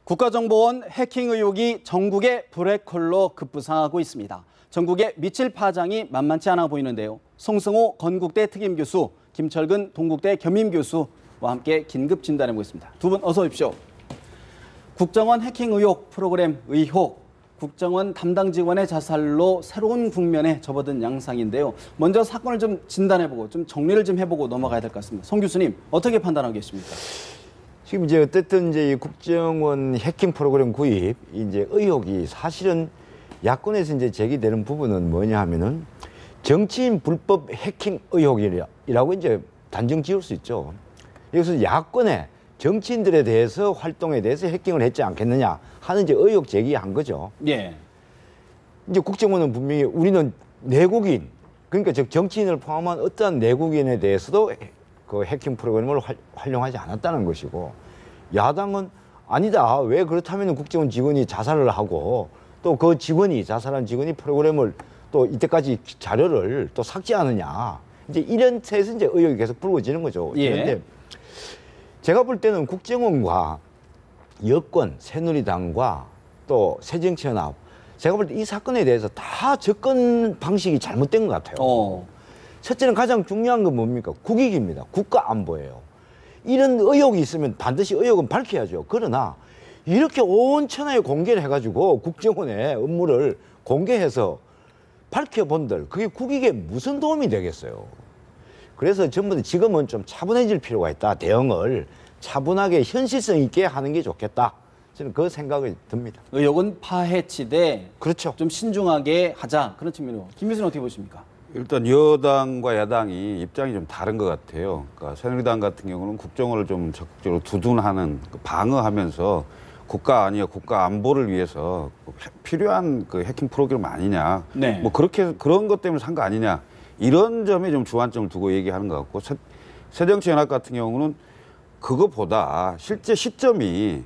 국가정보원 해킹 의혹이 전국의 블랙홀로 급부상하고 있습니다. 전국에 미칠 파장이 만만치 않아 보이는데요. 송승호 건국대 특임교수, 김철근 동국대 겸임교수와 함께 긴급 진단해보겠습니다. 두 분 어서 오십시오. 국정원 해킹 의혹, 프로그램 의혹, 국정원 담당 직원의 자살로 새로운 국면에 접어든 양상인데요. 먼저 사건을 좀 진단해보고 좀 정리를 좀 해보고 넘어가야 될 것 같습니다. 송 교수님, 어떻게 판단하고 계십니까? 지금 이제 어쨌든 이제 이 국정원 해킹 프로그램 구입 이제 의혹이 사실은 야권에서 이제 제기되는 부분은 뭐냐 하면은 정치인 불법 해킹 의혹이라고 이제 단정 지을 수 있죠. 여기서 야권의 정치인들에 대해서 활동에 대해서 해킹을 했지 않겠느냐 하는 이제 의혹 제기한 거죠. 예. 이제 국정원은 분명히 우리는 내국인, 그러니까 즉 정치인을 포함한 어떠한 내국인에 대해서도 그 해킹 프로그램을 활용하지 않았다는 것이고, 야당은 아니다. 왜 그렇다면 국정원 직원이 자살을 하고 또 그 직원이 자살한 직원이 프로그램을 또 이때까지 자료를 또 삭제하느냐. 이제 이런 채에서 이제 의혹이 계속 불거지는 거죠. 예. 그런데 제가 볼 때는 국정원과 여권, 새누리당과 또 새정치연합, 제가 볼 때 이 사건에 대해서 다 접근 방식이 잘못된 것 같아요. 첫째는 가장 중요한 건 뭡니까? 국익입니다. 국가 안보예요. 이런 의혹이 있으면 반드시 의혹은 밝혀야죠. 그러나 이렇게 온 천하에 공개를 해가지고 국정원의 업무를 공개해서 밝혀본들, 그게 국익에 무슨 도움이 되겠어요? 그래서 전부 다 지금은 좀 차분해질 필요가 있다. 대응을 차분하게 현실성 있게 하는 게 좋겠다. 저는 그 생각이 듭니다. 의혹은 파헤치되 그렇죠. 좀 신중하게 하자. 그런 측면으로. 김 교수는 어떻게 보십니까? 일단 여당과 야당이 입장이 좀 다른 것 같아요. 그러니까 새누리당 같은 경우는 국정원을 좀 적극적으로 두둔하는, 방어하면서 국가 아니요 국가 안보를 위해서 필요한 그 해킹 프로그램 아니냐, 네. 뭐 그렇게 그런 것 때문에 산 거 아니냐, 이런 점에 좀 주안점을 두고 얘기하는 것 같고, 새정치연합 같은 경우는 그것보다 실제 시점이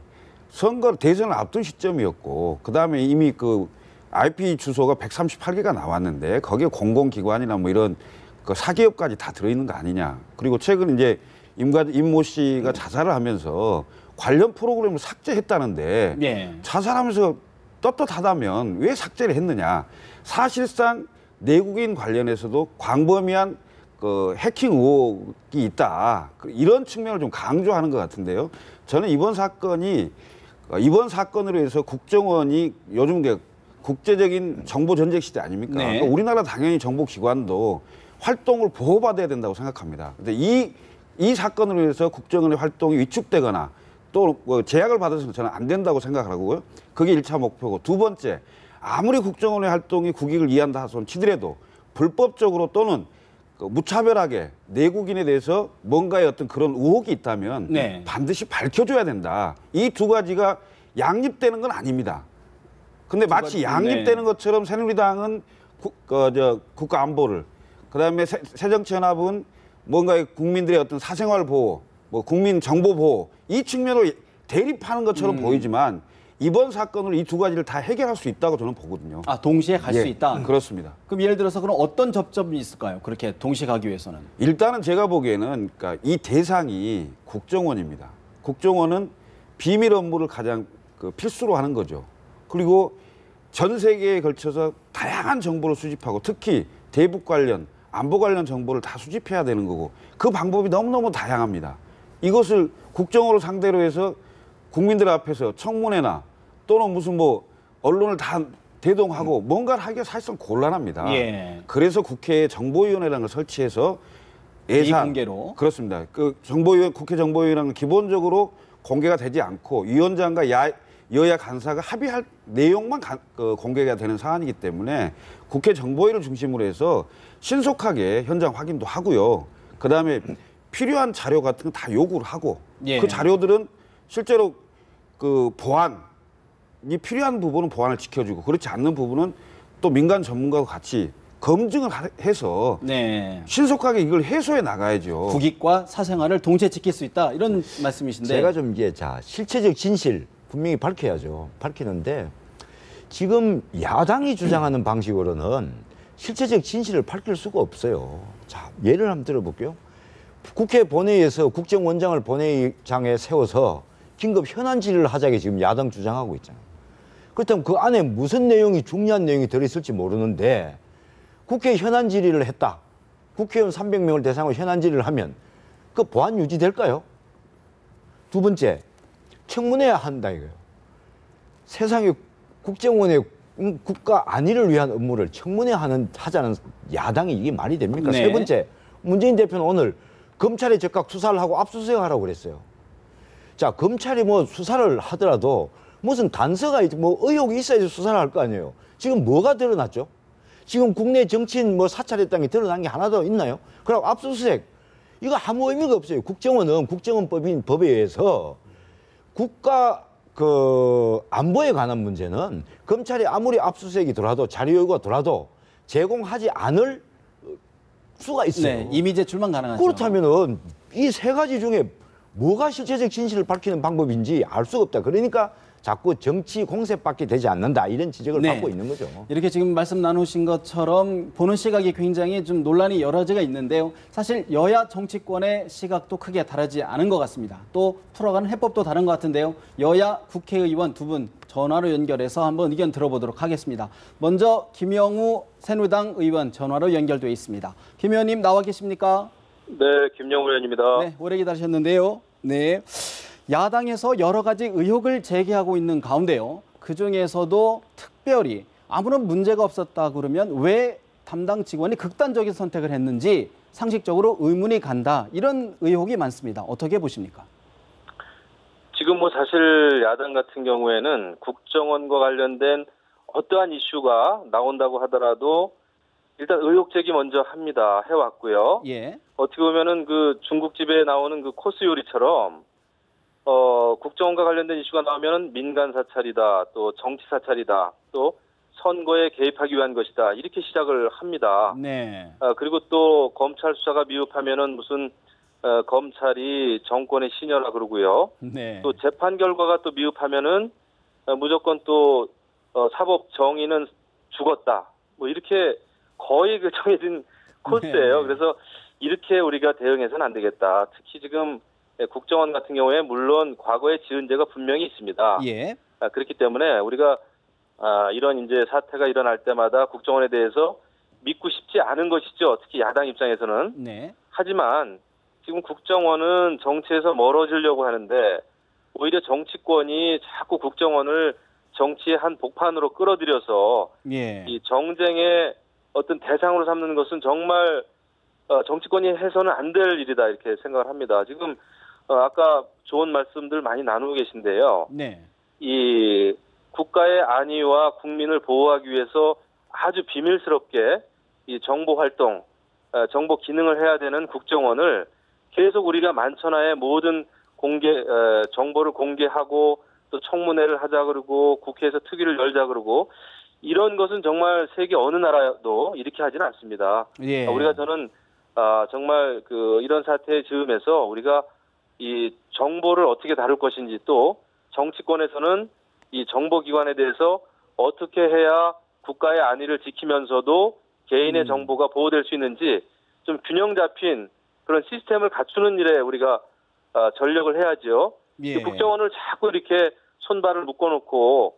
선거 대선을 앞둔 시점이었고, 그 다음에 이미 그 IP 주소가 138개가 나왔는데 거기에 공공기관이나 뭐 이런 그 사기업까지 다 들어있는 거 아니냐. 그리고 최근 이제 임모 씨가 자살을 하면서 관련 프로그램을 삭제했다는데, 예. 자살하면서 떳떳하다면 왜 삭제를 했느냐. 사실상 내국인 관련해서도 광범위한 그 해킹 의혹이 있다. 이런 측면을 좀 강조하는 것 같은데요. 저는 이번 사건으로 해서 국정원이 요즘 국제적인 정보 전쟁 시대 아닙니까? 네. 그러니까 우리나라 당연히 정보기관도 활동을 보호받아야 된다고 생각합니다. 근데 이 사건으로 해서 국정원의 활동이 위축되거나 또 뭐 제약을 받아서는 저는 안 된다고 생각하고요. 그게 1차 목표고, 두 번째, 아무리 국정원의 활동이 국익을 이해한다 손 치더라도 불법적으로 또는 무차별하게 내국인에 대해서 뭔가의 어떤 그런 의혹이 있다면 네. 반드시 밝혀줘야 된다. 이 두 가지가 양립되는 건 아닙니다. 근데 마치 양립되는 것처럼 새누리당은 국가 안보를, 그다음에 새정치연합은 뭔가 국민들의 어떤 사생활 보호, 뭐 국민 정보 보호, 이 측면으로 대립하는 것처럼 보이지만 이번 사건으로 이 두 가지를 다 해결할 수 있다고 저는 보거든요. 아, 동시에 갈 수 예, 있다? 그렇습니다. 그럼 예를 들어서 그럼 어떤 접점이 있을까요? 그렇게 동시에 가기 위해서는? 일단은 제가 보기에는 그러니까 이 대상이 국정원입니다. 국정원은 비밀 업무를 가장 필수로 하는 거죠. 그리고 전 세계에 걸쳐서 다양한 정보를 수집하고, 특히 대북 관련, 안보 관련 정보를 다 수집해야 되는 거고, 그 방법이 너무너무 다양합니다. 이것을 국정원을 상대로 해서 국민들 앞에서 청문회나 또는 무슨 뭐 언론을 다 대동하고 뭔가를 하기가 사실상 곤란합니다. 예. 그래서 국회에 정보위원회라는 걸 설치해서 예산, 비공개로. 그렇습니다. 국회 정보위원회는 기본적으로 공개가 되지 않고 위원장과 여야 간사가 합의할 내용만 공개가 되는 사안이기 때문에 국회 정보위를 중심으로 해서 신속하게 현장 확인도 하고요. 그다음에 필요한 자료 같은 거 다 요구를 하고, 예. 그 자료들은 실제로 그 보안이 필요한 부분은 보안을 지켜주고, 그렇지 않는 부분은 또 민간 전문가와 같이 검증을 해서 네. 신속하게 이걸 해소해 나가야죠. 국익과 사생활을 동시에 지킬 수 있다, 이런 말씀이신데. 제가 좀 이게 실체적 진실 분명히 밝혀야죠. 밝히는데 지금 야당이 주장하는 방식으로는 실체적 진실을 밝힐 수가 없어요. 자, 예를 한번 들어볼게요. 국회 본회의에서 국정원장을 본회의장에 세워서 긴급 현안 질의를 하자게 지금 야당 주장하고 있잖아요. 그렇다면 그 안에 무슨 내용이 중요한 내용이 들어있을지 모르는데 국회 현안 질의를 했다. 국회의원 300명을 대상으로 현안 질의를 하면 그 보안 유지될까요? 두 번째, 청문회야 한다 이거예요. 세상에 국정원의 국가 안위를 위한 업무를 청문회 하자는 야당이 이게 말이 됩니까? 네. 세 번째, 문재인 대표는 오늘 검찰에 즉각 수사를 하고 압수수색하라고 그랬어요. 자, 검찰이 뭐 수사를 하더라도 무슨 단서가 뭐 의혹이 있어야지 수사를 할 거 아니에요. 지금 뭐가 드러났죠? 지금 국내 정치인 뭐 사찰했다는 게 드러난 게 하나도 있나요? 그리고 압수수색 이거 아무 의미가 없어요. 국정원은 국정원법인 법에 의해서 국가 그 안보에 관한 문제는 검찰이 아무리 압수수색이 들어와도 자료 요구가 들어와도 제공하지 않을 수가 있어요. 네, 이미 제출만 가능하죠. 그렇다면은 이 세 가지 중에 뭐가 실체적 진실을 밝히는 방법인지 알 수가 없다. 그러니까 자꾸 정치 공세밖에 되지 않는다 이런 지적을 네. 받고 있는 거죠. 이렇게 지금 말씀 나누신 것처럼 보는 시각이 굉장히 좀 논란이 여러 가지가 있는데요. 사실 여야 정치권의 시각도 크게 다르지 않은 것 같습니다. 또 풀어가는 해법도 다른 것 같은데요. 여야 국회의원 두 분 전화로 연결해서 한번 의견 들어보도록 하겠습니다. 먼저 김영우 새누리당 의원 전화로 연결돼 있습니다. 김 의원님 나와 계십니까? 네, 김영우 의원입니다. 네, 오래 기다리셨는데요. 네. 야당에서 여러 가지 의혹을 제기하고 있는 가운데요. 그중에서도 특별히 아무런 문제가 없었다 그러면 왜 담당 직원이 극단적인 선택을 했는지 상식적으로 의문이 간다. 이런 의혹이 많습니다. 어떻게 보십니까? 지금 뭐 사실 야당 같은 경우에는 국정원과 관련된 어떠한 이슈가 나온다고 하더라도 일단 의혹 제기 먼저 합니다. 해왔고요. 예. 어떻게 보면은 그 중국집에 나오는 그 코스 요리처럼 국정원과 관련된 이슈가 나오면 민간 사찰이다, 또 정치 사찰이다, 또 선거에 개입하기 위한 것이다 이렇게 시작을 합니다. 네. 그리고 또 검찰 수사가 미흡하면은 무슨 검찰이 정권의 신여라 그러고요. 네. 또 재판 결과가 또 미흡하면은 무조건 또 사법 정의는 죽었다. 뭐 이렇게 거의 그 정해진 코스예요. 네. 그래서 이렇게 우리가 대응해서는 안 되겠다. 특히 지금 국정원 같은 경우에 물론 과거에 지은 죄가 분명히 있습니다. 예. 그렇기 때문에 우리가 이런 이제 사태가 일어날 때마다 국정원에 대해서 믿고 싶지 않은 것이죠. 특히 야당 입장에서는. 네. 하지만 지금 국정원은 정치에서 멀어지려고 하는데 오히려 정치권이 자꾸 국정원을 정치의 한 복판으로 끌어들여서 예. 이 정쟁의 어떤 대상으로 삼는 것은 정말 정치권이 해서는 안 될 일이다 이렇게 생각을 합니다. 지금 아까 좋은 말씀들 많이 나누고 계신데요. 네. 이 국가의 안위와 국민을 보호하기 위해서 아주 비밀스럽게 이 정보 활동, 정보 기능을 해야 되는 국정원을 계속 우리가 만천하에 모든 정보를 공개하고 또 청문회를 하자 그러고 국회에서 특위를 열자 그러고 이런 것은 정말 세계 어느 나라도 이렇게 하지는 않습니다. 예. 우리가 저는 정말 이런 사태에 즈음해서 우리가 이 정보를 어떻게 다룰 것인지 또 정치권에서는 이 정보기관에 대해서 어떻게 해야 국가의 안위를 지키면서도 개인의 정보가 보호될 수 있는지 좀 균형 잡힌 그런 시스템을 갖추는 일에 우리가 전력을 해야죠. 예. 국정원을 자꾸 이렇게 손발을 묶어놓고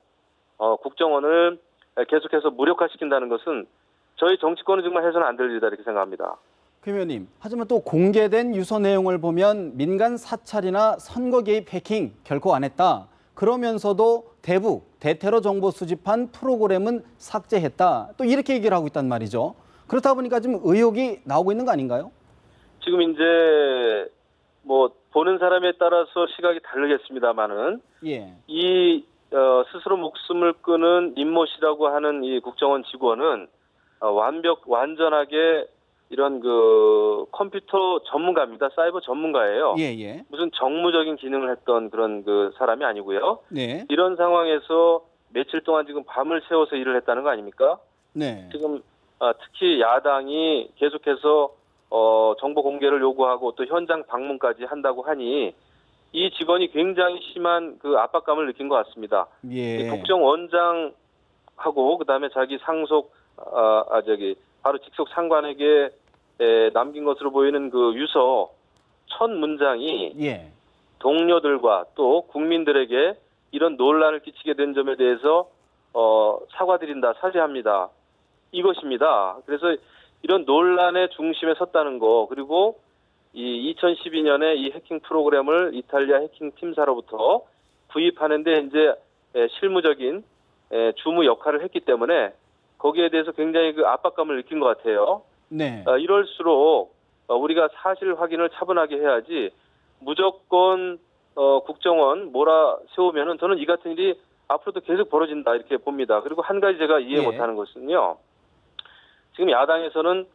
국정원을 계속해서 무력화시킨다는 것은 저희 정치권은 정말 해서는 안 될 일이다 이렇게 생각합니다. 김 의원님, 하지만 또 공개된 유서 내용을 보면 민간 사찰이나 선거 개입 해킹 결코 안 했다. 그러면서도 대테러 정보 수집한 프로그램은 삭제했다. 또 이렇게 얘기를 하고 있단 말이죠. 그렇다 보니까 지금 의혹이 나오고 있는 거 아닌가요? 지금 이제 뭐 보는 사람에 따라서 시각이 다르겠습니다만은 예. 이 스스로 목숨을 끊은 임모 씨라고 하는 이 국정원 직원은 완전하게 이런 컴퓨터 전문가입니다. 사이버 전문가예요. 예. 무슨 정무적인 기능을 했던 그런 사람이 아니고요. 네. 이런 상황에서 며칠 동안 지금 밤을 새워서 일을 했다는 거 아닙니까? 네. 지금 특히 야당이 계속해서 정보 공개를 요구하고 또 현장 방문까지 한다고 하니 이 직원이 굉장히 심한 압박감을 느낀 것 같습니다. 예. 국정원장하고 그다음에 자기 상속 바로 직속 상관에게 남긴 것으로 보이는 유서 첫 문장이 예. 동료들과 또 국민들에게 이런 논란을 끼치게 된 점에 대해서 사과드린다, 사죄합니다. 이것입니다. 그래서 이런 논란의 중심에 섰다는 거, 그리고 이 2012년에 이 해킹 프로그램을 이탈리아 해킹 팀사로부터 구입하는데 이제 실무적인 주무 역할을 했기 때문에 거기에 대해서 굉장히 그 압박감을 느낀 것 같아요. 네. 이럴수록 우리가 사실 확인을 차분하게 해야지 무조건 국정원 몰아세우면은 저는 이 같은 일이 앞으로도 계속 벌어진다 이렇게 봅니다. 그리고 한 가지 제가 이해 예. 못하는 것은요. 지금 야당에서는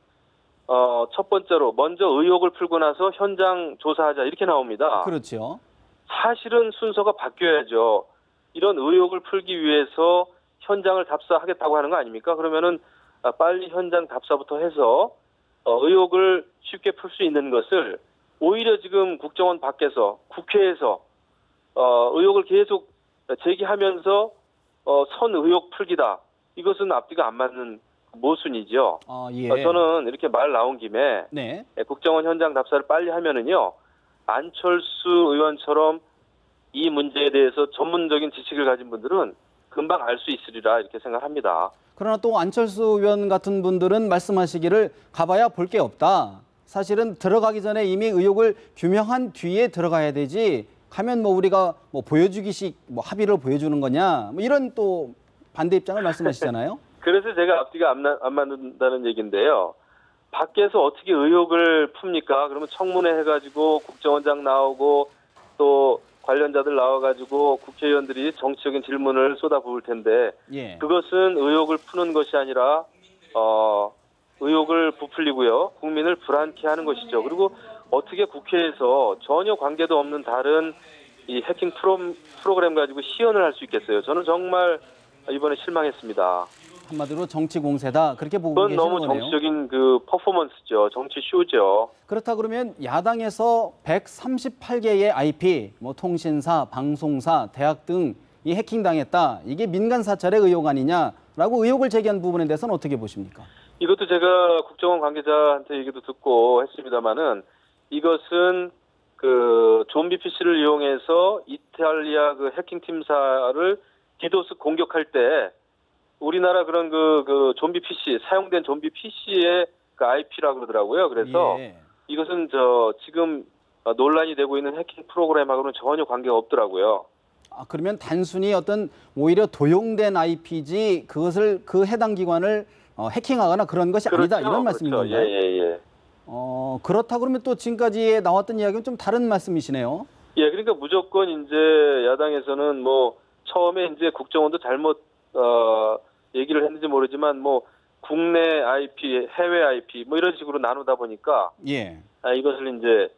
첫 번째로 먼저 의혹을 풀고 나서 현장 조사하자 이렇게 나옵니다. 그렇죠. 사실은 순서가 바뀌어야죠. 이런 의혹을 풀기 위해서 현장을 답사하겠다고 하는 거 아닙니까? 그러면은 빨리 현장 답사부터 해서 의혹을 쉽게 풀 수 있는 것을 오히려 지금 국정원 밖에서 국회에서 의혹을 계속 제기하면서 선 의혹 풀기다. 이것은 앞뒤가 안 맞는 모순이죠. 예. 저는 이렇게 말 나온 김에 네. 국정원 현장 답사를 빨리 하면은요. 안철수 의원처럼 이 문제에 대해서 전문적인 지식을 가진 분들은 금방 알 수 있으리라 이렇게 생각합니다. 그러나 또 안철수 의원 같은 분들은 말씀하시기를 가봐야 볼 게 없다. 사실은 들어가기 전에 이미 의혹을 규명한 뒤에 들어가야 되지. 가면 뭐 우리가 뭐 보여주기식 뭐 합의를 보여주는 거냐. 뭐 이런 또 반대 입장을 말씀하시잖아요. 그래서 제가 앞뒤가 안 맞는다는 얘기인데요. 밖에서 어떻게 의혹을 풉니까? 그러면 청문회 해가지고 국정원장 나오고 또 관련자들 나와가지고 국회의원들이 정치적인 질문을 쏟아부을 텐데 예. 그것은 의혹을 푸는 것이 아니라 의혹을 부풀리고요. 국민을 불안케 하는 것이죠. 그리고 어떻게 국회에서 전혀 관계도 없는 다른 이 해킹 프로그램 가지고 시연을 할 수 있겠어요. 저는 정말 이번에 실망했습니다. 한마디로 정치 공세다. 그렇게 보고 그건 계시는 너무 거네요. 정치적인 그 퍼포먼스죠. 정치 쇼죠. 그렇다 그러면 야당에서 138개의 IP, 뭐 통신사, 방송사, 대학 등 이 해킹당했다. 이게 민간 사찰의 의혹 아니냐라고 의혹을 제기한 부분에 대해서는 어떻게 보십니까? 이것도 제가 국정원 관계자한테 얘기도 듣고 했습니다마는 이것은 그 좀비 PC를 이용해서 이탈리아 그 해킹 팀사를 디도스 공격할 때 우리나라 그런 그 좀비 PC 사용된 좀비 PC의 그 IP라 그러더라고요. 그래서 예. 이것은 지금 논란이 되고 있는 해킹 프로그램하고는 전혀 관계가 없더라고요. 그러면 단순히 어떤 오히려 도용된 IP지 그것을 그 해당 기관을 해킹하거나 그런 것이 아니다 이런 말씀인 그렇죠. 건가요? 예. 그렇다 그러면 또 지금까지 나왔던 이야기는 좀 다른 말씀이시네요. 예, 그러니까 무조건 이제 야당에서는 뭐 처음에 이제 국정원도 잘못 얘기를 했는지 모르지만 뭐 국내 IP, 해외 IP 뭐 이런 식으로 나누다 보니까 예. 이것을 이제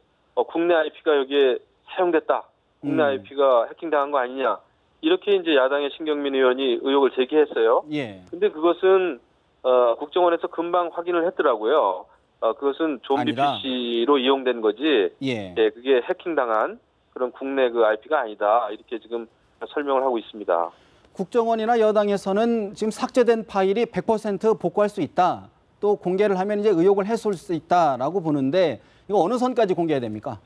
국내 IP가 여기에 사용됐다. 국내 IP가 해킹당한 거 아니냐. 이렇게 이제 야당의 신경민 의원이 의혹을 제기했어요. 예. 근데 그것은 국정원에서 금방 확인을 했더라고요. 그것은 좀비 아니다. PC로 이용된 거지. 예. 예, 그게 해킹당한 그런 국내 그 IP가 아니다. 이렇게 지금 설명을 하고 있습니다. 국정원이나 여당에서는 지금 삭제된 파일이 100% 복구할 수 있다. 또 공개를 하면 이제 의혹을 해소할 수 있다라고 보는데 이거 어느 선까지 공개해야 됩니까?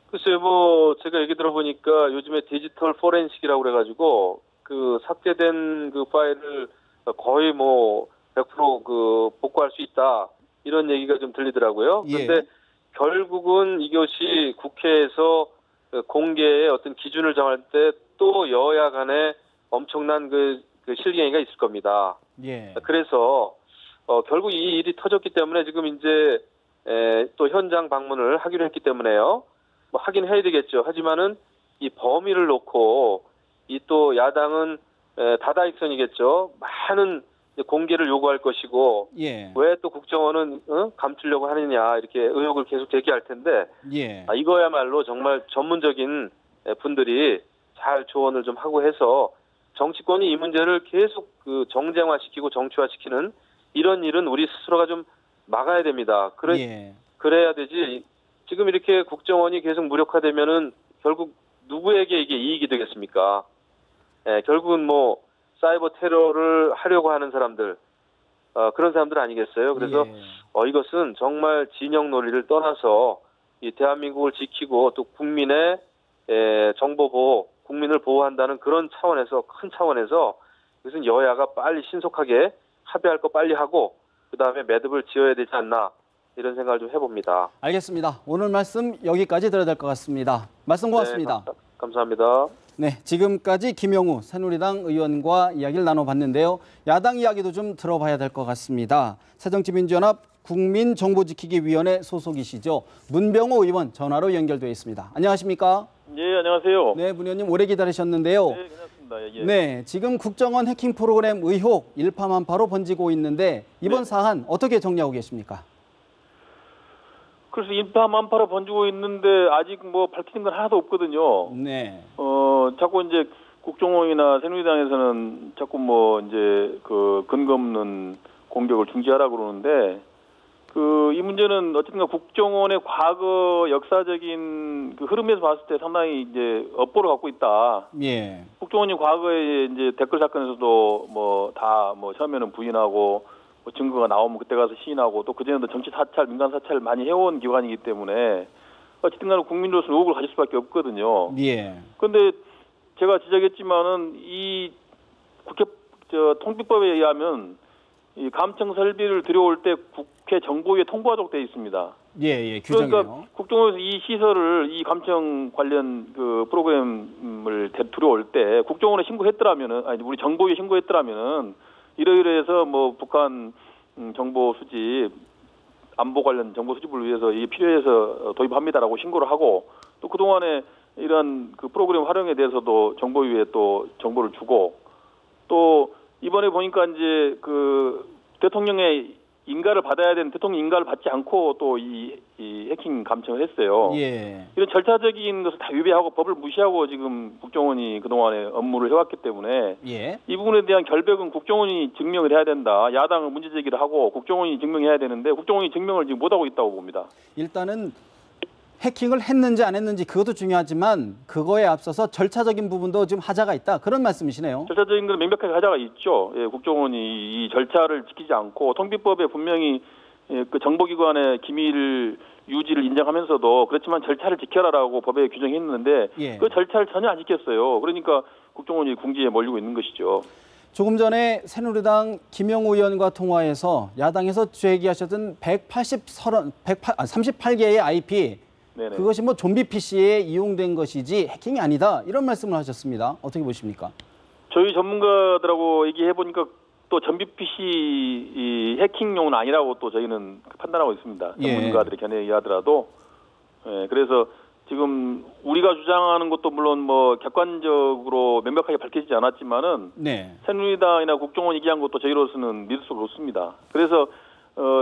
글쎄요, 뭐 제가 얘기 들어보니까 요즘에 디지털 포렌식이라고 그래가지고 그 삭제된 그 파일을 거의 뭐 100% 복구할 수 있다 이런 얘기가 좀 들리더라고요. 그런데 예. 결국은 이것이 국회에서 공개의 어떤 기준을 정할 때 또 여야 간에 엄청난 그 실갱이가 있을 겁니다. 예. 그래서 결국 이 일이 터졌기 때문에 지금 이제 또 현장 방문을 하기로 했기 때문에요. 뭐 하긴 해야 되겠죠. 하지만은 이 범위를 놓고 이 또 야당은 다다익선이겠죠. 많은 공개를 요구할 것이고 예. 왜 또 국정원은 감추려고 하느냐 이렇게 의혹을 계속 제기할 텐데 예. 이거야말로 정말 전문적인 분들이 잘 조언을 좀 하고 해서 정치권이 이 문제를 계속 그 정쟁화시키고 정치화시키는 이런 일은 우리 스스로가 좀 막아야 됩니다. 그래야 되지. 지금 이렇게 국정원이 계속 무력화되면은 결국 누구에게 이게 이익이 되겠습니까? 결국은 뭐 사이버 테러를 하려고 하는 사람들, 그런 사람들 아니겠어요? 그래서 이것은 정말 진영 논리를 떠나서 이 대한민국을 지키고 또 국민의 정보 보호, 국민을 보호한다는 그런 차원에서 큰 차원에서 이것은 여야가 빨리 신속하게 합의할 거 빨리 하고 그다음에 매듭을 지어야 되지 않나 이런 생각을 좀 해봅니다. 알겠습니다. 오늘 말씀 여기까지 들어야 될 것 같습니다. 말씀 고맙습니다. 네, 감사합니다. 네, 지금까지 김영우 새누리당 의원과 이야기를 나눠봤는데요. 야당 이야기도 좀 들어봐야 될 것 같습니다. 새정치민주연합 국민정보지키기위원회 소속이시죠. 문병호 의원 전화로 연결되어 있습니다. 안녕하십니까? 예, 안녕하세요. 네, 문 의원님 오래 기다리셨는데요. 네, 괜찮습니다. 예. 네, 지금 국정원 해킹 프로그램 의혹 일파만파로 번지고 있는데 이번 사안 어떻게 정리하고 계십니까? 그래서 일파만파로 번지고 있는데 아직 뭐 밝히는 건 하나도 없거든요. 네. 자꾸 이제 국정원이나 새누리당에서는 자꾸 뭐 이제 그 근거 없는 공격을 중지하라 그러는데 이 문제는 어쨌든 국정원의 과거 역사적인 그 흐름에서 봤을 때 상당히 이제 업보를 갖고 있다. 예. 국정원이 과거에 이제 댓글 사건에서도 뭐 다 뭐 처음에는 부인하고 뭐 증거가 나오면 그때 가서 시인하고 또 그전에도 정치 사찰, 민간 사찰 많이 해온 기관이기 때문에 어쨌든 간에 국민으로서 의혹을 가질 수밖에 없거든요. 예. 그런데 제가 지적했지만은 이 국회 통비법에 의하면 이 감청 설비를 들여올 때 국회 정보위에 통보하도록 되어 있습니다. 예, 규정이요. 그러니까 국정원에서 이 시설을 이 감청 관련 그 프로그램을 들여올 때 국정원에 신고했더라면은 아니 우리 정보위에 신고했더라면은 이러이러해서 뭐 북한 정보 수집 안보 관련 정보 수집을 위해서 이게 필요해서 도입합니다라고 신고를 하고 또 그동안에 이런 그 프로그램 활용에 대해서도 정보위에 또 정보를 주고 또 이번에 보니까 이제 그 대통령의 인가를 받아야 되는 대통령 인가를 받지 않고 또 이 해킹 감청을 했어요. 예. 이런 절차적인 것을 다 위배하고 법을 무시하고 지금 국정원이 그동안에 업무를 해왔기 때문에 예. 이 부분에 대한 결백은 국정원이 증명을 해야 된다. 야당은 문제 제기를 하고 국정원이 증명해야 되는데 국정원이 증명을 지금 못하고 있다고 봅니다. 일단은 해킹을 했는지 안 했는지 그것도 중요하지만 그거에 앞서서 절차적인 부분도 좀 하자가 있다. 그런 말씀이시네요. 절차적인 건 명백하게 하자가 있죠. 예, 국정원이 이 절차를 지키지 않고 통비법에 분명히 그 정보기관의 기밀 유지를 인정하면서도 그렇지만 절차를 지켜라라고 법에 규정했는데 예. 그 절차를 전혀 안 지켰어요. 그러니까 국정원이 궁지에 몰리고 있는 것이죠. 조금 전에 새누리당 김영우 의원과 통화해서 야당에서 제기하셨던 38개의 IP 네네. 그것이 뭐 좀비 PC에 이용된 것이지 해킹이 아니다 이런 말씀을 하셨습니다. 어떻게 보십니까? 저희 전문가들하고 얘기해 보니까 또 전비 PC 이 해킹용은 아니라고 또 저희는 판단하고 있습니다. 예. 전문가들의 견해에 의하더라도 예, 그래서 지금 우리가 주장하는 것도 물론 뭐 객관적으로 명백하게 밝혀지지 않았지만은 네. 새누리당이나 국정원이 얘기한 것도 저희로서는 믿을 수가 없습니다. 그래서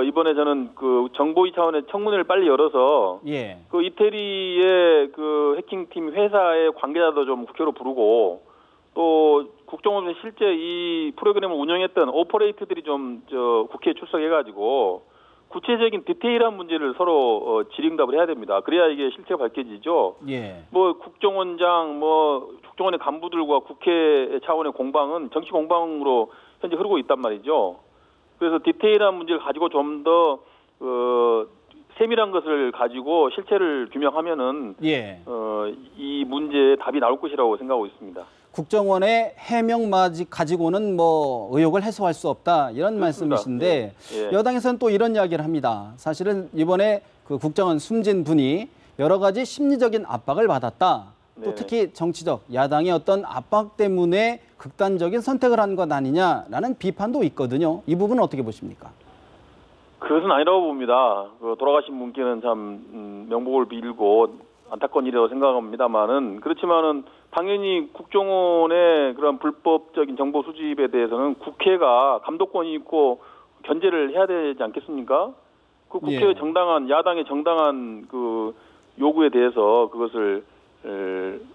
이번에 저는 그 정보위 차원의 청문회를 빨리 열어서 예. 그 이태리의 그 해킹팀 회사의 관계자도 좀 국회로 부르고 또 국정원에서 실제 이 프로그램을 운영했던 오퍼레이터들이 좀 국회에 출석해가지고 구체적인 디테일한 문제를 서로 질의응답을 해야 됩니다. 그래야 이게 실체가 밝혀지죠. 예. 뭐 국정원장, 뭐 국정원의 간부들과 국회 차원의 공방은 정치 공방으로 현재 흐르고 있단 말이죠. 그래서 디테일한 문제를 가지고 좀 더 세밀한 것을 가지고 실체를 규명하면은 예. 이 문제에 답이 나올 것이라고 생각하고 있습니다. 국정원의 해명만 가지고는 뭐 의혹을 해소할 수 없다 이런 그렇습니다. 말씀이신데 예. 여당에서는 또 이런 이야기를 합니다. 사실은 이번에 그 국정원 숨진 분이 여러 가지 심리적인 압박을 받았다. 또 네네. 특히 정치적 야당의 어떤 압박 때문에 극단적인 선택을 한 것 아니냐라는 비판도 있거든요. 이 부분은 어떻게 보십니까? 그것은 아니라고 봅니다. 돌아가신 분께는 참 명복을 빌고 안타까운 일이라고 생각합니다만은 그렇지만은 당연히 국정원의 그런 불법적인 정보 수집에 대해서는 국회가 감독권이 있고 견제를 해야 되지 않겠습니까? 그 국회의 예. 정당한 야당의 정당한 그 요구에 대해서 그것을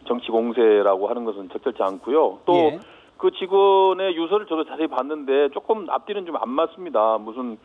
정치 공세라고 하는 것은 적절치 않고요. 또 예. 그 직원의 유서를 저도 자세히 봤는데 조금 앞뒤는 좀 안 맞습니다. 무슨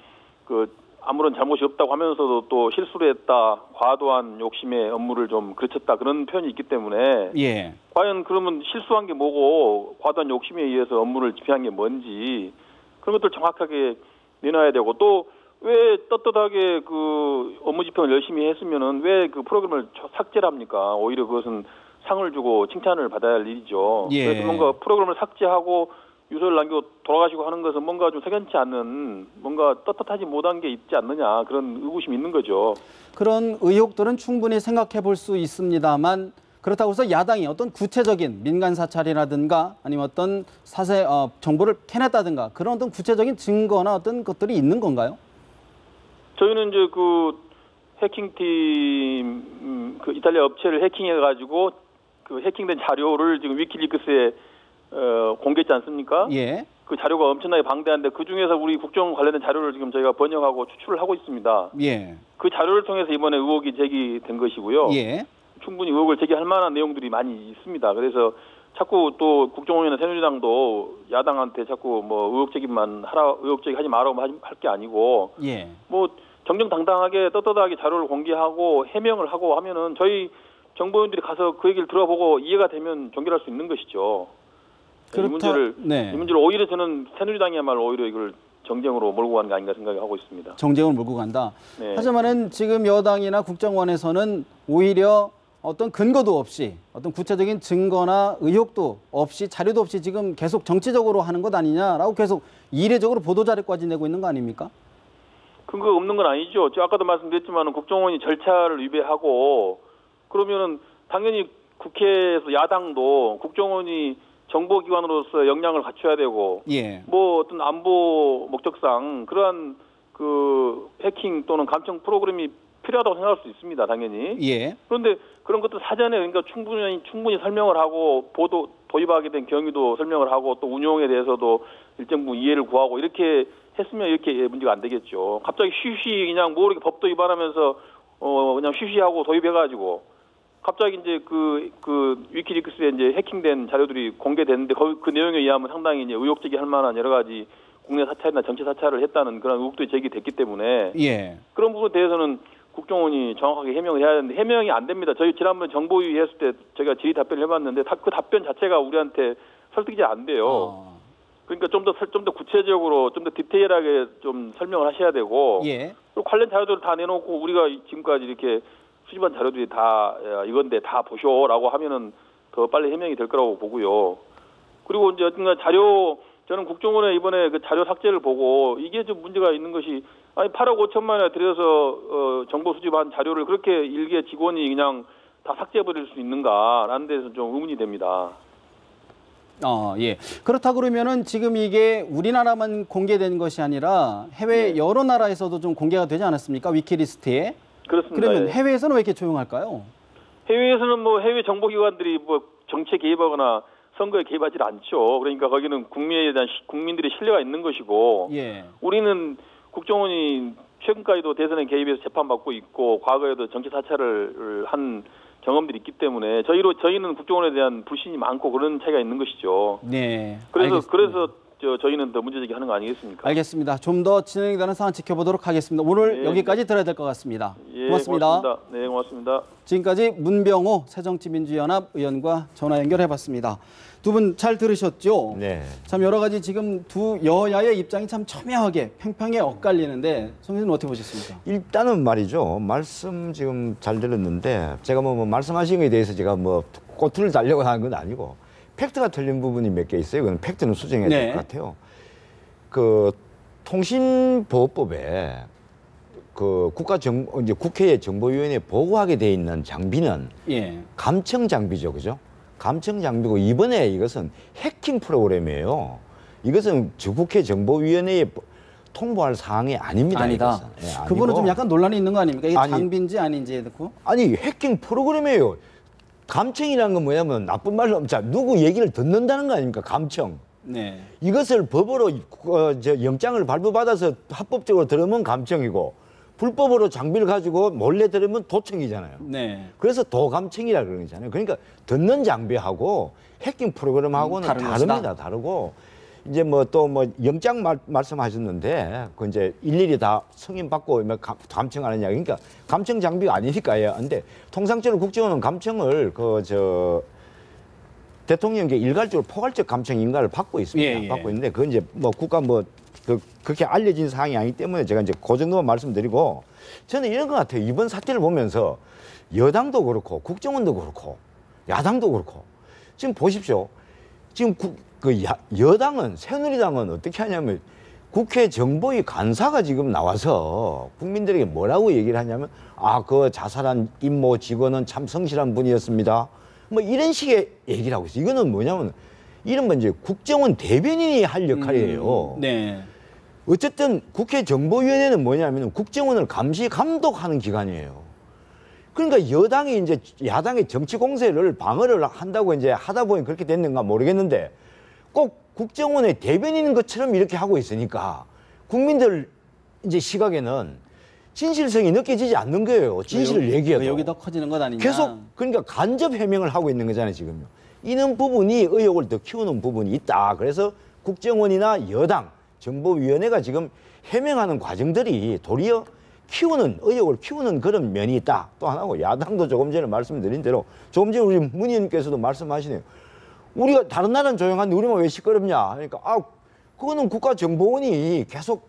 그 아무런 잘못이 없다고 하면서도 또 실수를 했다, 과도한 욕심에 업무를 좀 그르쳤다 그런 표현이 있기 때문에 예. 과연 그러면 실수한 게 뭐고 과도한 욕심에 의해서 업무를 집행한 게 뭔지 그런 것들 정확하게 내놔야 되고 또 왜 떳떳하게 그 업무 집행을 열심히 했으면은 왜 그 프로그램을 삭제를 합니까? 오히려 그것은 상을 주고 칭찬을 받아야 할 일이죠. 예. 그래서 뭔가 프로그램을 삭제하고 유서를 남기고 돌아가시고 하는 것은 뭔가 좀 석연치 않은 뭔가 떳떳하지 못한 게 있지 않느냐 그런 의구심이 있는 거죠. 그런 의혹들은 충분히 생각해 볼 수 있습니다만 그렇다고 해서 야당이 어떤 구체적인 민간 사찰이라든가 아니면 어떤 정보를 캐냈다든가 그런 어떤 구체적인 증거나 어떤 것들이 있는 건가요? 저희는 이제 그 해킹팀 그 이탈리아 업체를 해킹해가지고 그 해킹된 자료를 지금 위키리크스에 공개했지 않습니까? 예. 그 자료가 엄청나게 방대한데 그 중에서 우리 국정 관련된 자료를 지금 저희가 번역하고 추출을 하고 있습니다. 예. 그 자료를 통해서 이번에 의혹이 제기된 것이고요. 예. 충분히 의혹을 제기할 만한 내용들이 많이 있습니다. 그래서 자꾸 또 국정원이나 새누리당도 야당한테 자꾸 뭐 의혹 제기하지 말라고 할 게 아니고 예. 뭐 정정당당하게 떳떳하게 자료를 공개하고 해명을 하고 하면은 저희 정보원들이 가서 그 얘기를 들어보고 이해가 되면 종결할 수 있는 것이죠. 이 문제를 오히려 저는 새누리당이야말로 오히려 이걸 정쟁으로 몰고 가는 게 아닌가 생각하고 있습니다. 정쟁을 몰고 간다. 네. 하지만은 지금 여당이나 국정원에서는 오히려 어떤 근거도 없이 어떤 구체적인 증거나 의혹도 없이 자료도 없이 지금 계속 정치적으로 하는 것 아니냐라고 계속 이례적으로 보도자료까지 내고 있는 거 아닙니까? 근거 없는 건 아니죠. 아까도 말씀드렸지만 국정원이 절차를 위배하고 그러면은 당연히 국회에서 야당도 국정원이 정보기관으로서 역량을 갖춰야 되고 예. 뭐 어떤 안보 목적상 그러한 그 해킹 또는 감청 프로그램이 필요하다고 생각할 수 있습니다. 당연히. 예. 그런데 그런 것도 사전에 그러니까 충분히 설명을 하고 도입하게 된 경위도 설명을 하고 또 운용에 대해서도 일정 부분 이해를 구하고 이렇게 했으면 이렇게 문제가 안 되겠죠. 갑자기 쉬쉬 그냥 모르게 법도 위반하면서 그냥 쉬쉬하고 도입해가지고 갑자기 이제 그 위키리크스에 이제 해킹된 자료들이 공개됐는데 그 내용에 의하면 상당히 이제 의혹 제기할 만한 여러 가지 국내 사찰이나 정치 사찰을 했다는 그런 의혹도 제기됐기 때문에 예. 그런 부분에 대해서는 국정원이 정확하게 해명을 해야 되는데 해명이 안 됩니다. 저희 지난번 정보위 했을 때 저희가 질의 답변을 해봤는데 그 답변 자체가 우리한테 설득이 안 돼요. 그러니까 좀 더 구체적으로 좀 더 디테일하게 좀 설명을 하셔야 되고 예. 또 관련 자료들을 다 내놓고 우리가 지금까지 이렇게 수집한 자료들이 다 이건데 다 보쇼라고 하면은 더 빨리 해명이 될 거라고 보고요. 그리고 이제 어쨌든 저는 국정원에 이번에 그 자료 삭제를 보고 이게 좀 문제가 있는 것이 아니 8억 5천만 원에 들여서 정보 수집한 자료를 그렇게 일개 직원이 그냥 다 삭제해버릴 수 있는가라는 데서 좀 의문이 됩니다. 예. 그렇다 그러면은 지금 이게 우리나라만 공개된 것이 아니라 해외 여러 나라에서도 좀 공개가 되지 않았습니까? 위키리스트에. 그렇습니다. 그러면 예. 해외에서는 왜 이렇게 조용할까요? 해외에서는 뭐 해외 정보기관들이 뭐 정치에 개입하거나 선거에 개입하지 않죠. 그러니까 거기는 국민에 대한 국민들의 신뢰가 있는 것이고 예. 우리는 국정원이 최근까지도 대선에 개입해서 재판받고 있고 과거에도 정치 사찰을 한 경험들이 있기 때문에 저희는 국정원에 대한 불신이 많고 그런 차이가 있는 것이죠. 네. 그래서 저희는 더 문제제기하는 거 아니겠습니까? 알겠습니다. 좀 더 진행이 되는 상황 지켜보도록 하겠습니다. 오늘 예, 여기까지 들어야 될 것 같습니다. 예, 고맙습니다. 네, 고맙습니다. 지금까지 문병호 새정치민주연합 의원과 전화 연결해봤습니다. 두 분 잘 들으셨죠? 네. 참 여러 가지 지금 두 여야의 입장이 참 첨예하게 팽팽하게 엇갈리는데 송 교수님 어떻게 보셨습니까? 일단은 말이죠. 말씀 지금 잘 들었는데 제가 뭐 말씀하신 거에 대해서 제가 뭐 꼬투리를 달려고 하는 건 아니고 팩트가 틀린 부분이 몇 개 있어요. 그건 팩트는 수정해야 될 것 같아요. 그 통신보호법에 그 이제 국회의 정보위원회에 보고하게 돼 있는 장비는 예. 감청 장비죠, 그죠? 감청 장비고 이번에 이것은 해킹 프로그램이에요. 이것은 국회 정보위원회에 통보할 사항이 아닙니다. 아니다. 예, 그분은 아니고. 좀 약간 논란이 있는 거 아닙니까? 이게 아니, 장비인지 아닌지에 듣고. 아니 해킹 프로그램이에요. 감청이라는 건 뭐냐면 나쁜 말로 자 누구 얘기를 듣는다는 거 아닙니까? 감청. 네. 이것을 법으로 영장을 발부받아서 합법적으로 들으면 감청이고 불법으로 장비를 가지고 몰래 들으면 도청이잖아요. 네. 그래서 도감청이라 그런 거잖아요. 그러니까 듣는 장비하고 해킹 프로그램하고는 다릅니다. 다르고 이제 뭐 또 뭐 영장 말씀하셨는데 그 이제 일일이 다 승인 받고 감청하느냐 그러니까 감청 장비가 아니니까요. 근데 통상적으로 국정원은 감청을 대통령께 일괄적으로 포괄적 감청 인가를 받고 있습니다. 예. 받고 있는데 그건 이제 뭐 국가 그렇게 알려진 사항이 아니기 때문에 제가 이제 그 정도만 말씀드리고 저는 이런 것 같아요. 이번 사태를 보면서 여당도 그렇고 국정원도 그렇고 야당도 그렇고. 지금 보십시오. 지금 여당은, 새누리당은 어떻게 하냐면 국회 정보위 간사가 지금 나와서 국민들에게 뭐라고 얘기를 하냐면 그 자살한 임모 직원은 참 성실한 분이었습니다. 뭐 이런 식의 얘기를 하고 있어요. 이거는 뭐냐면 이른바 이제 국정원 대변인이 할 역할이에요. 네. 어쨌든 국회 정보위원회는 뭐냐면 국정원을 감시 감독하는 기관이에요. 그러니까 여당이 이제 야당의 정치 공세를 방어를 한다고 이제 하다 보니 그렇게 됐는가 모르겠는데 꼭 국정원의 대변인인 것처럼 이렇게 하고 있으니까 국민들 이제 시각에는 진실성이 느껴지지 않는 거예요. 진실을 얘기해도. 여기 더 커지는 것 아니냐. 계속 그러니까 간접 해명을 하고 있는 거잖아요, 지금요. 이런 부분이 의혹을 더 키우는 부분이 있다. 그래서 국정원이나 여당, 정보위원회가 지금 해명하는 과정들이 도리어 의혹을 키우는 그런 면이 있다. 또 하나고 야당도 조금 전에 말씀드린 대로 조금 전에 우리 문 의원님께서도 말씀하시네요. 우리가 다른 나라는 조용한데 우리만 왜 시끄럽냐. 그러니까 그거는 국가정보원이 계속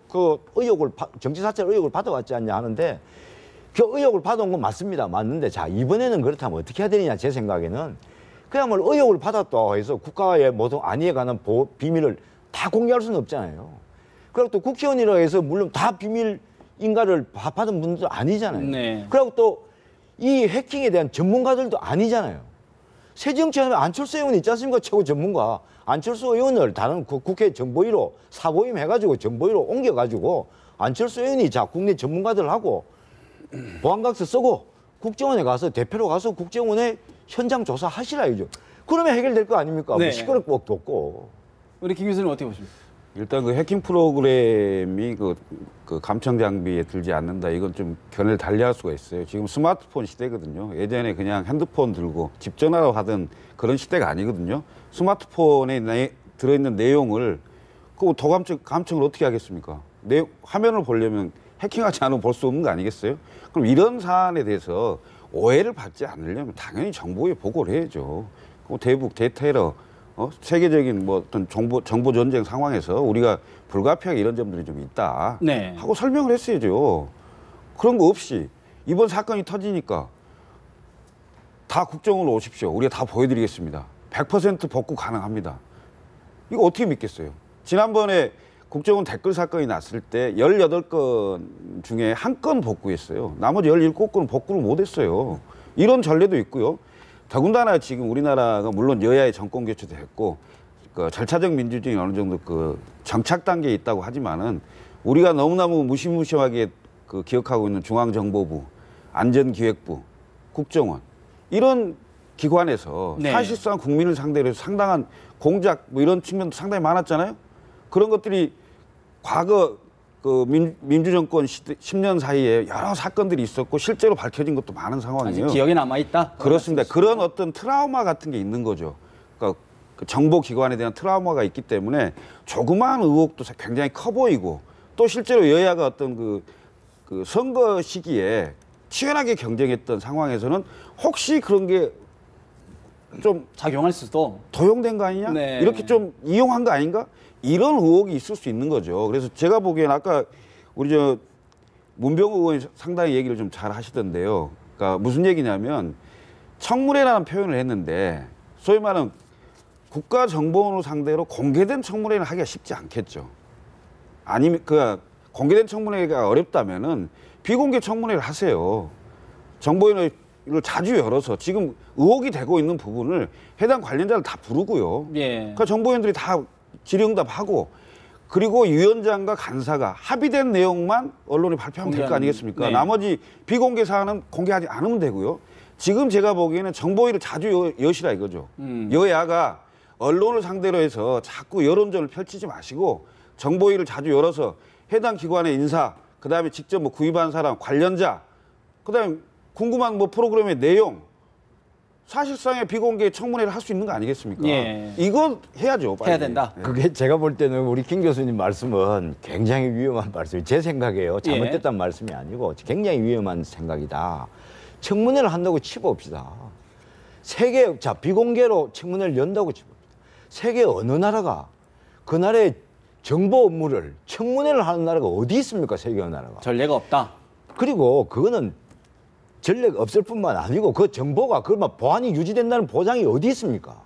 정치 사찰 의혹을 받아왔지 않냐 하는데 그 의혹을 받아온 건 맞습니다. 맞는데 자 이번에는 그렇다면 어떻게 해야 되느냐 제 생각에는 그야말로 의혹을 받았다 해서 국가의 모든 안위에 관한 비밀을 다 공개할 수는 없잖아요. 그리고 또 국회의원이라 해서 물론 다 비밀 인가를 받은 분들도 아니잖아요. 네. 그리고 또 이 해킹에 대한 전문가들도 아니잖아요. 새정치하면 안철수 의원 있지 않습니까? 최고 전문가. 안철수 의원을 다른 국회 정보위로 사보임 해가지고 정보위로 옮겨가지고 안철수 의원이 국내 전문가들하고 보안각서 쓰고 국정원에 가서 대표로 가서 국정원에 현장 조사 하시라 이죠. 그러면 해결될 거 아닙니까? 네. 뭐 시끄럽 것도 없고. 우리 김 교수님 어떻게 보십니까? 일단 그 해킹 프로그램이 그 감청 장비에 들지 않는다. 이건 좀 견해를 달리할 수가 있어요. 지금 스마트폰 시대거든요. 예전에 그냥 핸드폰 들고 집 전화로 하던 그런 시대가 아니거든요. 스마트폰에 들어있는 내용을 감청을 어떻게 하겠습니까? 화면을 보려면 해킹하지 않으면 볼 수 없는 거 아니겠어요? 그럼 이런 사안에 대해서 오해를 받지 않으려면 당연히 정보에 보고를 해야죠. 대북, 대테러, 세계적인 어떤 정보 전쟁 상황에서 우리가 불가피하게 이런 점들이 좀 있다. 네. 하고 설명을 했어야죠. 그런 거 없이 이번 사건이 터지니까 다 국정원으로 오십시오. 우리가 다 보여드리겠습니다. 100% 복구 가능합니다. 이거 어떻게 믿겠어요? 지난번에 국정원 댓글 사건이 났을 때 18건 중에 1건 복구했어요. 나머지 17건은 복구를 못했어요. 이런 전례도 있고요. 더군다나 지금 우리나라가 물론 여야의 정권 교체도 했고 절차적 민주주의 어느 정도 정착 단계에 있다고 하지만은 우리가 너무너무 무시무시하게 기억하고 있는 중앙정보부, 안전기획부, 국정원 이런 기관에서 네. 사실상 국민을 상대로 해서 상당한 공작 이런 측면도 상당히 많았잖아요. 그런 것들이 과거 민주정권 10년 사이에 여러 사건들이 있었고 실제로 밝혀진 것도 많은 상황이에요. 기억에 남아있다? 그렇습니다. 그런 어떤 트라우마 같은 게 있는 거죠. 그러니까 정보기관에 대한 트라우마가 있기 때문에 조그마한 의혹도 굉장히 커 보이고 또 실제로 여야가 어떤 선거 시기에 치열하게 경쟁했던 상황에서는 혹시 그런 게 좀 작용할 수도. 도용된 거 아니냐? 네. 이렇게 좀 이용한 거 아닌가? 이런 의혹이 있을 수 있는 거죠. 그래서 제가 보기엔 아까 우리 문병우 의원이 상당히 얘기를 좀 잘 하시던데요. 그러니까 무슨 얘기냐면 청문회라는 표현을 했는데 소위 말하는 국가정보원을 상대로 공개된 청문회를 하기가 쉽지 않겠죠. 아니면 공개된 청문회가 어렵다면은 비공개 청문회를 하세요. 정보원을 자주 열어서 지금 의혹이 되고 있는 부분을 해당 관련자를 다 부르고요. 예. 그러니까 정보위원들이 다 질의응답하고 그리고 위원장과 간사가 합의된 내용만 언론에 발표하면 될 거 아니겠습니까? 네. 나머지 비공개 사안은 공개하지 않으면 되고요. 지금 제가 보기에는 정보위를 자주 여시라 이거죠. 여야가 언론을 상대로 해서 자꾸 여론전을 펼치지 마시고 정보위를 자주 열어서 해당 기관의 인사, 그다음에 직접 구입한 사람, 관련자, 그다음에 궁금한 프로그램의 내용, 사실상의 비공개 청문회를 할 수 있는 거 아니겠습니까? 예. 이건 해야죠. 빨리. 해야 된다. 예. 그게 제가 볼 때는 우리 김 교수님 말씀은 굉장히 위험한 말씀이에요. 제 생각이에요. 잘못됐다는 말씀이 아니고 굉장히 위험한 생각이다. 청문회를 한다고 치봅시다. 비공개로 청문회를 연다고 치봅시다. 세계 어느 나라가 그 나라의 정보 업무를 청문회를 하는 나라가 어디 있습니까? 세계 어느 나라가. 전례가 없다. 그리고 그거는 전력 없을 뿐만 아니고 그 정보가 그만 보안이 유지된다는 보장이 어디 있습니까?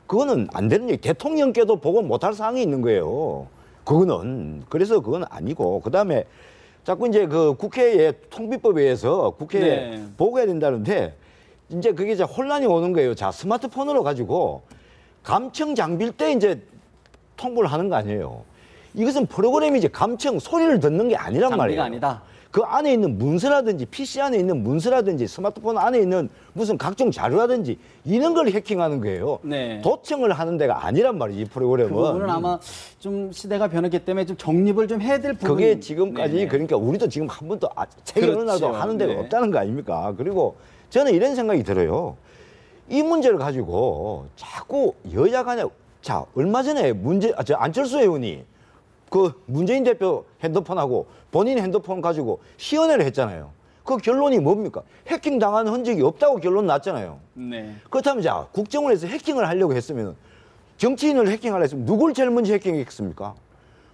그거는 안 되는 얘기. 대통령께도 보고 못할 사항이 있는 거예요. 그거는. 그래서 그건 아니고. 그 다음에 자꾸 이제 그 국회의 통비법에 의해서 국회에 네. 보고해야 된다는데 이제 그게 이제 혼란이 오는 거예요. 자, 스마트폰으로 가지고 감청 장비일 때 이제 통보를 하는 거 아니에요. 이것은 프로그램이지 감청 소리를 듣는 게 아니란 장비가 말이에요. 아니다. 그 안에 있는 문서라든지 PC 안에 있는 문서라든지 스마트폰 안에 있는 무슨 각종 자료라든지 이런 걸 해킹하는 거예요. 네. 도청을 하는 데가 아니란 말이지, 이 프로그램은. 그 부분은 아마 좀 시대가 변했기 때문에 좀 정립을 좀 해야 될 부분이. 그게 지금까지 네네. 그러니까 우리도 지금 한 번도 책이 어느 날도 그렇죠. 하는 데가 네. 없다는 거 아닙니까? 그리고 저는 이런 생각이 들어요. 이 문제를 가지고 자꾸 여야 간에 자 얼마 전에 안철수 의원이 그 문재인 대표 핸드폰하고 본인 핸드폰 가지고 시연회를 했잖아요. 그 결론이 뭡니까? 해킹 당한 흔적이 없다고 결론 났잖아요. 네. 그렇다면 자 국정원에서 해킹을 하려고 했으면 정치인을 해킹하려 했으면 누굴 제일 먼저 해킹했습니까?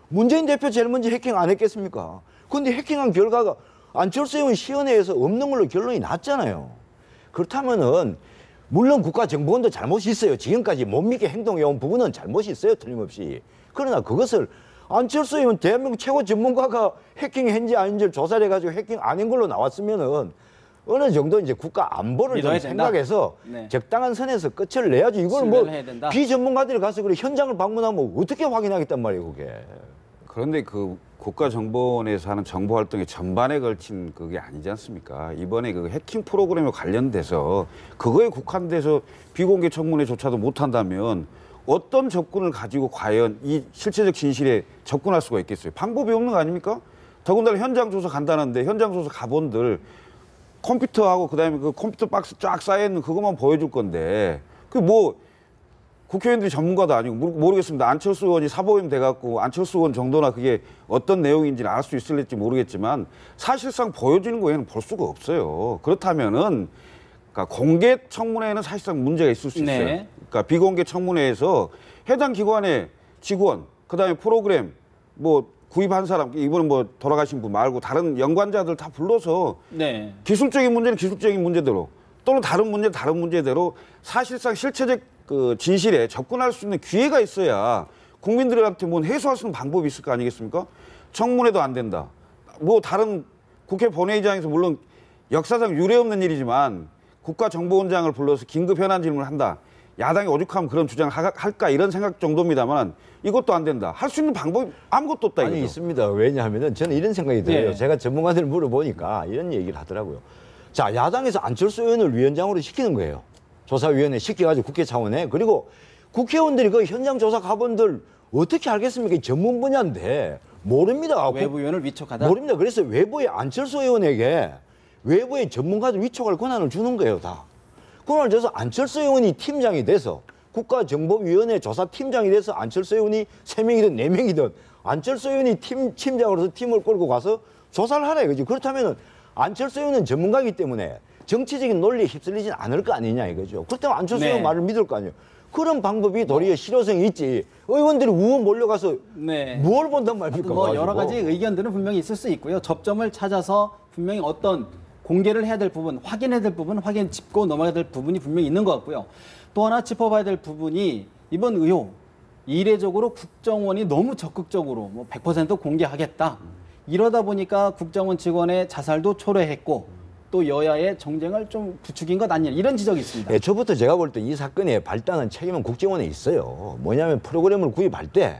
문재인 대표 제일 먼저 해킹 안 했겠습니까? 그런데 해킹한 결과가 안철수 의원 시연회에서 없는 걸로 결론이 났잖아요. 그렇다면은 물론 국가정보원도 잘못이 있어요. 지금까지 못 믿게 행동해온 부분은 잘못이 있어요. 틀림없이. 그러나 그것을 안철수 의원 대한민국 최고 전문가가 해킹했는지 아닌지를 조사를 해가지고 해킹 아닌 걸로 나왔으면은 어느 정도 이제 국가 안보를 좀 믿어야 된다. 생각해서 네. 적당한 선에서 끝을 내야지. 이걸 뭐 신뢰를 해야 된다. 비전문가들이 가서 그래 현장을 방문하면 어떻게 확인하겠단 말이에요, 그게. 그런데 그 국가정보원에서 하는 정보 활동의 전반에 걸친 그게 아니지 않습니까? 이번에 그 해킹 프로그램에 관련돼서 그거에 국한돼서 비공개 청문회조차도 못한다면 어떤 접근을 가지고 과연 이 실체적 진실에 접근할 수가 있겠어요? 방법이 없는 거 아닙니까? 더군다나 현장 조사 간다는데 현장 조사 가본들 컴퓨터하고 그다음에 그 컴퓨터 박스 쫙 쌓여 있는 그것만 보여줄 건데 그 뭐 국회의원들이 전문가도 아니고 모르겠습니다. 안철수 의원이 사보임 돼갖고 안철수 의원 정도나 그게 어떤 내용인지는 알 수 있을지 모르겠지만 사실상 보여주는 거에는 볼 수가 없어요. 그렇다면은 그러니까 공개 청문회에는 사실상 문제가 있을 수 있어요. 네. 그러니까 비공개 청문회에서 해당 기관의 직원, 그다음에 프로그램 뭐 구입한 사람, 이번은 뭐 돌아가신 분 말고 다른 연관자들 다 불러서 네. 기술적인 문제는 기술적인 문제대로 또는 다른 문제는 다른 문제대로 사실상 실체적 그 진실에 접근할 수 있는 기회가 있어야 국민들한테 뭐 해소할 수 있는 방법이 있을 거 아니겠습니까? 청문회도 안 된다. 뭐 다른 국회 본회의장에서 물론 역사상 유례없는 일이지만 국가정보원장을 불러서 긴급 현안 질문을 한다. 야당이 오죽하면 그런 주장을 할까 이런 생각 정도입니다만 이것도 안 된다. 할 수 있는 방법이 아무것도 없다 이거죠. 아니 있습니다. 왜냐하면은 저는 이런 생각이 들어요. 네. 제가 전문가들 물어보니까 이런 얘기를 하더라고요. 자, 야당에서 안철수 의원을 위원장으로 시키는 거예요. 조사위원회 시켜가지고 국회 차원에. 그리고 국회의원들이 그 현장 조사 가본들 어떻게 알겠습니까? 전문 분야인데 모릅니다. 외부위원을 위촉하다. 모릅니다. 그래서 외부의 안철수 의원에게 외부의 전문가들 위촉할 권한을 주는 거예요, 다. 권한을 줘서 안철수 의원이 팀장이 돼서 국가정보위원회 조사팀장이 돼서 안철수 의원이 3명이든 4명이든 안철수 의원이 팀장으로서 팀을 끌고 가서 조사를 하라 이거지. 그렇다면 안철수 의원은 전문가이기 때문에 정치적인 논리에 휩쓸리진 않을 거 아니냐 이거죠. 그렇다면 안철수 의원 말을 믿을 거 아니에요. 그런 방법이 도리어 실효성이 있지. 의원들이 우원 몰려가서 네. 뭘 본단 말입니까? 뭐 여러 가지고. 가지 의견들은 분명히 있을 수 있고요. 접점을 찾아서 분명히 어떤 공개를 해야 될 부분, 확인해야 될 부분, 짚고 넘어가야 될 부분이 분명히 있는 것 같고요. 또 하나 짚어봐야 될 부분이 이번 의혹, 이례적으로 국정원이 너무 적극적으로 뭐 100% 공개하겠다. 이러다 보니까 국정원 직원의 자살도 초래했고 또 여야의 정쟁을 좀 부추긴 것 아니냐 이런 지적이 있습니다. 애초부터 제가 볼 때 이 사건의 발단은 책임은 국정원에 있어요. 뭐냐면 프로그램을 구입할 때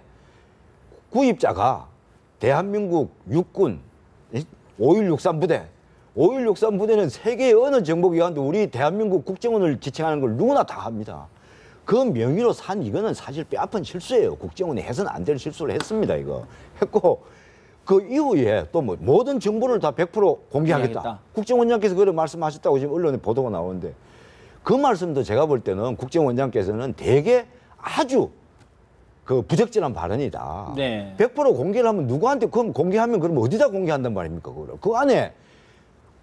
구입자가 대한민국 육군 5163부대 5163부대는 세계의 어느 정보기관도 우리 대한민국 국정원을 지칭하는 걸 누구나 다 합니다. 그 명의로 산 이거는 사실 뼈아픈 실수예요. 국정원이 해서는 안 될 실수를 했습니다. 이거 했고 그 이후에 또 뭐 모든 정보를 다 100% 공개하겠다. 국정원장께서 그런 말씀하셨다고 지금 언론에 보도가 나오는데 그 말씀도 제가 볼 때는 국정원장께서는 되게 아주 그 부적절한 발언이다. 네. 100% 공개를 하면 누구한테 그럼 공개하면 그럼 어디다 공개한단 말입니까? 그걸 그 안에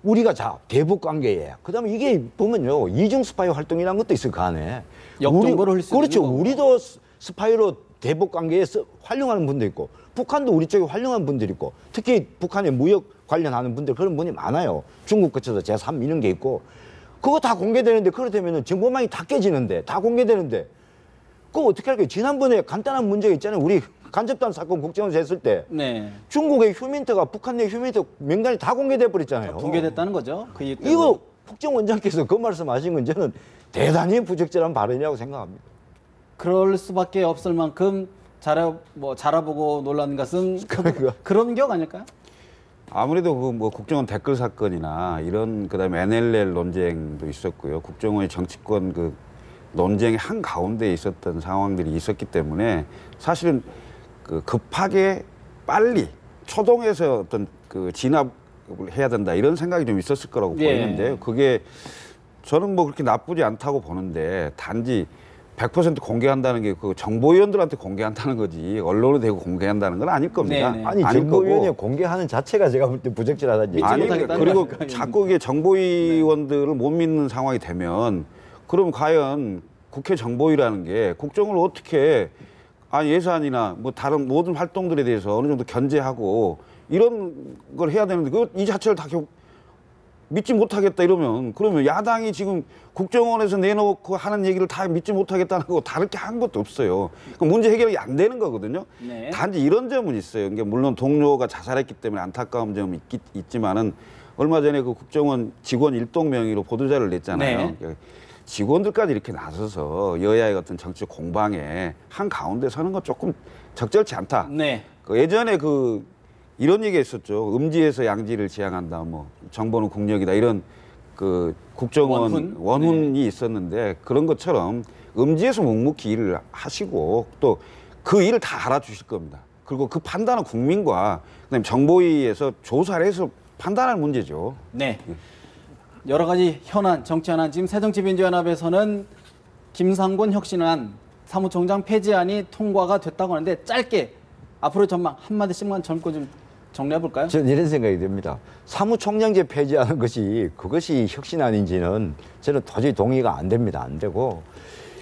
우리가 자 대북 관계에 그다음에 이게 보면요 이중 스파이 활동이라는 것도 있을 거 안에 역정보를 흘릴 수 그렇죠. 있는 거고. 우리도 스파이로 대북 관계에 활용하는 분도 있고 북한도 우리 쪽에 활용하는 분들이 있고 특히 북한의 무역 관련하는 분들 그런 분이 많아요. 중국 거쳐서 제3 이런 게 있고 그거 다 공개되는데 그렇다면 정보망이 다 깨지는데 다 공개되는데 그거 어떻게 할까요? 지난번에 간단한 문제가 있잖아요. 우리 간접단 사건 국정원에서 했을 때 네. 중국의 휴민트가 북한 내 휴민트 명단이 다 공개돼 버렸잖아요. 붕괴됐다는 거죠. 그 이유 때문에. 이거 국정원장께서 그 말씀하신 건 저는 대단히 부적절한 발언이라고 생각합니다. 그럴 수밖에 없을 만큼 자라보고 놀란 것은 그런 격 아닐까요? 아무래도 그 뭐 국정원 댓글 사건이나 이런 그다음에 NLL 논쟁도 있었고요. 국정원의 정치권 그 논쟁의 한 가운데 있었던 상황들이 있었기 때문에 사실은 그 급하게 빨리 초동해서 어떤 그 진압을 해야 된다 이런 생각이 좀 있었을 거라고 보이는데요. 그게 저는 뭐 그렇게 나쁘지 않다고 보는데 단지 100% 공개한다는 게 그 정보위원들한테 공개한다는 거지 언론에 대고 공개한다는 건 아닐 겁니다. 네네. 아니 아닐 정보위원회 거고. 공개하는 자체가 제가 볼 때 부적절하다는 얘기죠. 아니 못하겠다는 그리고 거니까. 자꾸 이게 정보위원들을 못 믿는 상황이 되면 그럼 과연 국회 정보위라는 게 국정을 어떻게 예산이나 뭐 다른 모든 활동들에 대해서 어느 정도 견제하고 이런 걸 해야 되는데 이 자체를 다 믿지 못하겠다 이러면 그러면 야당이 지금 국정원에서 내놓고 하는 얘기를 다 믿지 못하겠다는 거 다를 게 한 것도 없어요. 그럼 문제 해결이 안 되는 거거든요. 네. 단지 이런 점은 있어요. 그러니까 물론 동료가 자살했기 때문에 안타까운 점은 있지만은 얼마 전에 그 국정원 직원 일동 명의로 보도자를 냈잖아요. 네. 그러니까 직원들까지 이렇게 나서서 여야의 어떤 정치적 공방에 한 가운데 서는 건 조금 적절치 않다. 네. 그 예전에 이런 얘기가 있었죠. 음지에서 양지를 지향한다. 뭐 정보는 국력이다. 이런 그 국정원 원훈이 있었는데 그런 것처럼 음지에서 묵묵히 일을 하시고 또 그 일을 다 알아주실 겁니다. 그리고 그 판단은 국민과 그다음에 정보위에서 조사를 해서 판단할 문제죠. 네. 여러 가지 정치 현안, 지금 새정치민주연합에서는 김상곤 혁신안 사무총장 폐지안이 통과가 됐다고 하는데 짧게 앞으로 전망 한마디씩만 젊고 좀 정리해 볼까요? 저는 이런 생각이 듭니다. 사무총장제 폐지하는 그것이 혁신안인지는 저는 도저히 동의가 안 됩니다. 안 되고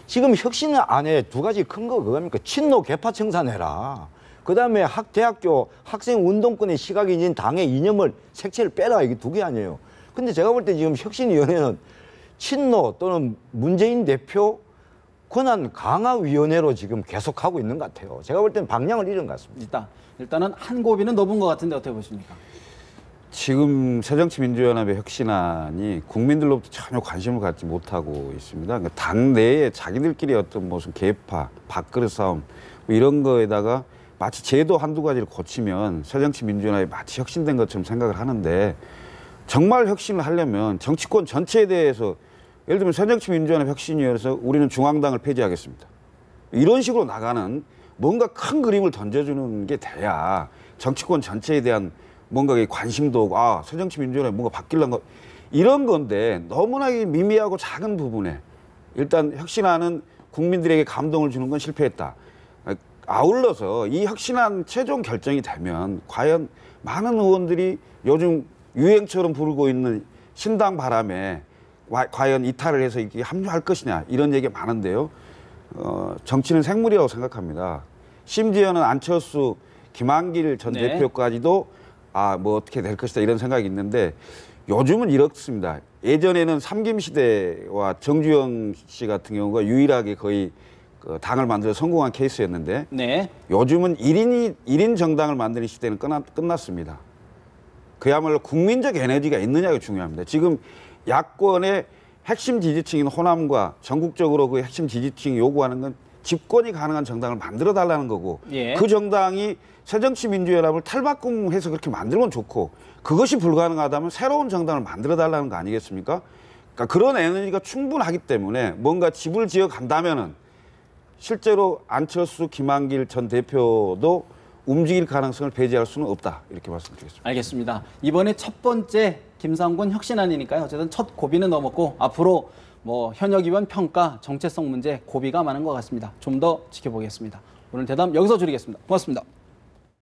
지금 혁신안에 두 가지 큰 거 그겁니까? 친노 계파 청산해라. 그다음에 대학교 학생 운동권의 시각이 있는 당의 이념을 색채를 빼라. 이게 두 개 아니에요. 근데 제가 볼 때 지금 혁신위원회는 친노 또는 문재인 대표 권한 강화위원회로 지금 계속하고 있는 것 같아요. 제가 볼 때는 방향을 잃은 것 같습니다. 일단은 한 고비는 넘은 것 같은데 어떻게 보십니까? 지금 새정치민주연합의 혁신안이 국민들로부터 전혀 관심을 갖지 못하고 있습니다. 그러니까 당내에 자기들끼리 어떤 무슨 계파, 밥그릇 싸움 뭐 이런 거에다가 마치 제도 한두 가지를 고치면 새정치민주연합이 마치 혁신된 것처럼 생각을 하는데 정말 혁신을 하려면 정치권 전체에 대해서 예를 들면 새정치민주연합 혁신위원회에서 우리는 중앙당을 폐지하겠습니다. 이런 식으로 나가는 뭔가 큰 그림을 던져주는 게 돼야 정치권 전체에 대한 뭔가 관심도 오고 새정치민주연합이 뭔가 바뀌려는 거 이런 건데 너무나 미미하고 작은 부분에 일단 혁신안은 국민들에게 감동을 주는 건 실패했다. 아울러서 이 혁신안 최종 결정이 되면 과연 많은 의원들이 요즘 유행처럼 부르고 있는 신당 바람에 과연 이탈을 해서 이게 합류할 것이냐 이런 얘기가 많은데요. 정치는 생물이라고 생각합니다. 심지어는 안철수, 김한길 전 네. 대표까지도 뭐 어떻게 될 것이다 이런 생각이 있는데 요즘은 이렇습니다. 예전에는 삼김시대와 정주영 씨 같은 경우가 유일하게 거의 당을 만들어 성공한 케이스였는데 네. 요즘은 1인 정당을 만드는 시대는 끝났습니다. 그야말로 국민적 에너지가 있느냐가 중요합니다. 지금 야권의 핵심 지지층인 호남과 전국적으로 그 핵심 지지층이 요구하는 건 집권이 가능한 정당을 만들어 달라는 거고 예. 그 정당이 새정치민주연합을 탈바꿈해서 그렇게 만들면 좋고 그것이 불가능하다면 새로운 정당을 만들어 달라는 거 아니겠습니까? 그러니까 그런 에너지가 충분하기 때문에 뭔가 집을 지어 간다면은 실제로 안철수, 김한길 전 대표도 움직일 가능성을 배제할 수는 없다. 이렇게 말씀드리겠습니다. 알겠습니다. 이번에 첫 번째 김상곤 혁신안이니까요. 어쨌든 첫 고비는 넘었고 앞으로 뭐 현역 의원 평가, 정체성 문제 고비가 많은 것 같습니다. 좀 더 지켜보겠습니다. 오늘 대담 여기서 줄이겠습니다. 고맙습니다.